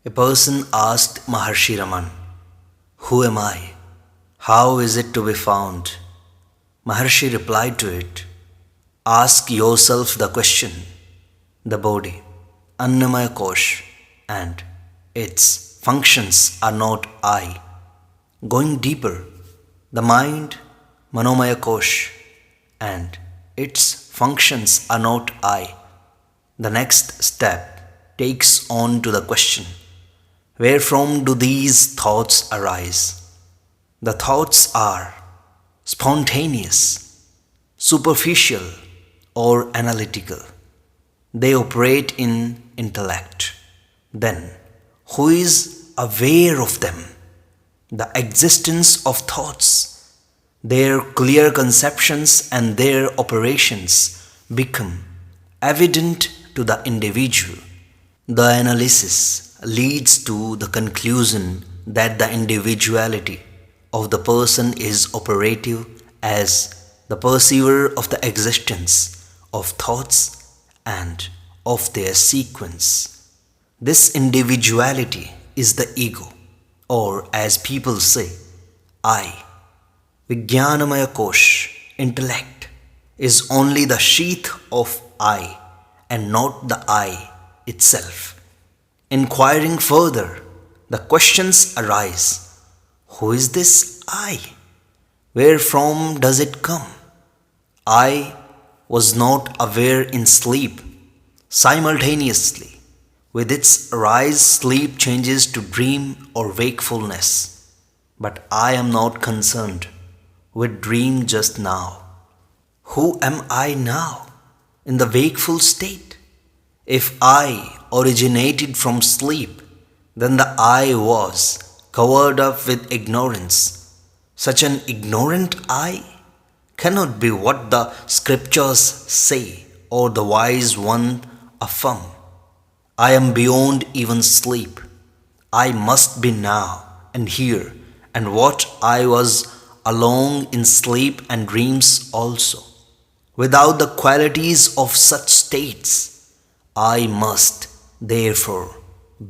A person asked Maharshi Raman, "Who am I? How is it to be found?" Maharshi replied to it, "Ask yourself the question. The body, Annamaya Kosh, and its functions are not I. Going deeper, the mind, Manomaya Kosh, and its functions are not I. The next step takes on to the question, wherefrom do these thoughts arise? The thoughts are spontaneous, superficial, or analytical. They operate in intellect. Then, who is aware of them? The existence of thoughts, their clear conceptions and their operations become evident to the individual. The analysis leads to the conclusion that the individuality of the person is operative as the perceiver of the existence of thoughts and of their sequence. This individuality is the ego, or as people say, I. Vijnanamaya Kosh, intellect, is only the sheath of I and not the I itself. Inquiring further, the questions arise, who is this I? Wherefrom does it come? I was not aware in sleep. Simultaneously, with its arise, sleep changes to dream or wakefulness. But I am not concerned with dream just now. Who am I now in the wakeful state? If I originated from sleep, then the I was covered up with ignorance. Such an ignorant I cannot be what the scriptures say or the wise one affirm. I am beyond even sleep. I must be now and here, and what I was along in sleep and dreams also. Without the qualities of such states, I must therefore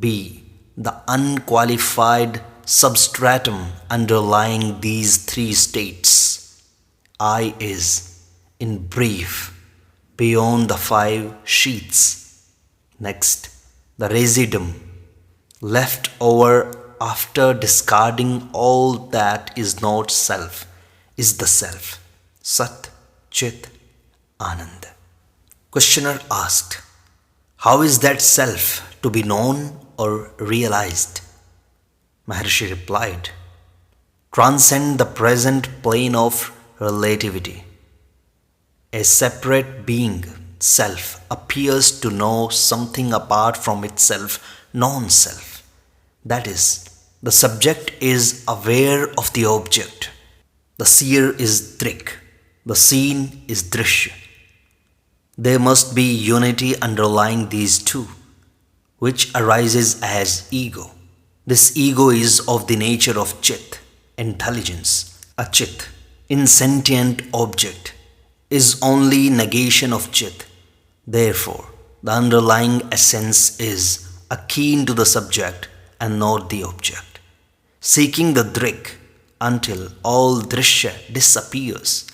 be the unqualified substratum underlying these three states. I is, in brief, beyond the five sheaths. Next, the residuum, left over after discarding all that is not self, is the self, Sat, Chit, Anand. Questioner asked, how is that self to be known or realized? Maharshi replied, transcend the present plane of relativity. A separate being, self, appears to know something apart from itself, non-self. That is, the subject is aware of the object. The seer is Drik, the seen is Drishya. There must be unity underlying these two, which arises as ego. This ego is of the nature of Chit, intelligence. A Chit, insentient object, is only negation of Chit. Therefore, the underlying essence is akin to the subject and not the object. Seeking the Drik until all Drishya disappears,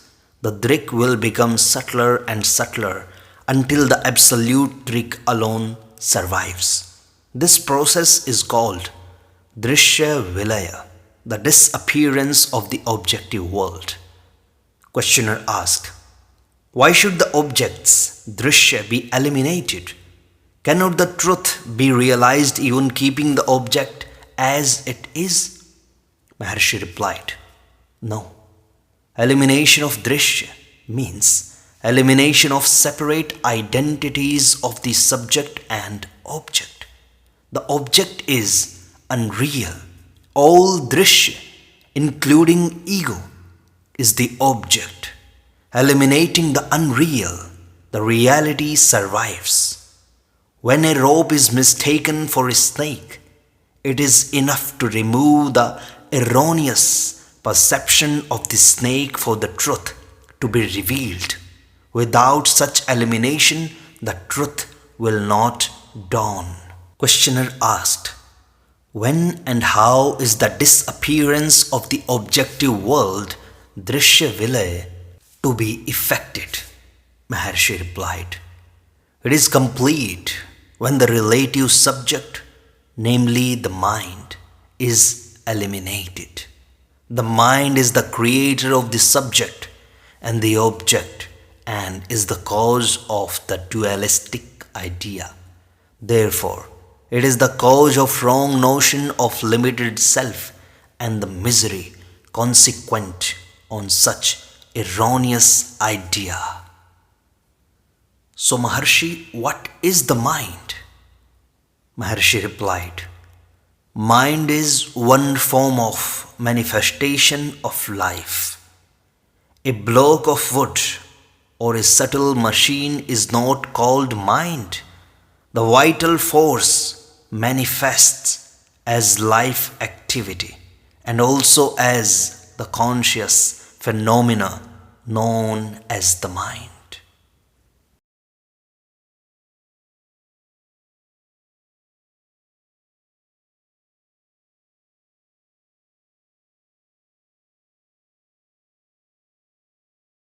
the Drik will become subtler and subtler until the absolute Drik alone survives. This process is called Drishya Vilaya, the disappearance of the objective world. Questioner asked, why should the objects, Drishya, be eliminated? Cannot the truth be realized even keeping the object as it is? Maharshi replied, no. Elimination of Drishya means elimination of separate identities of the subject and object. The object is unreal. All Drishya, including ego, is the object. Eliminating the unreal, the reality survives. When a rope is mistaken for a snake, it is enough to remove the erroneous perception of the snake for the truth to be revealed. Without such elimination, the truth will not dawn. Questioner asked, When and how is the disappearance of the objective world, Drishya Vilay, to be effected? Maharshi replied, it is complete when the relative subject, namely the mind, is eliminated. The mind is the creator of the subject and the object and is the cause of the dualistic idea. Therefore, it is the cause of wrong notion of limited self and the misery consequent on such erroneous idea. So, Maharshi, what is the mind? Maharshi replied, mind is one form of manifestation of life. A block of wood or a subtle machine is not called mind. The vital force manifests as life activity and also as the conscious phenomena known as the mind.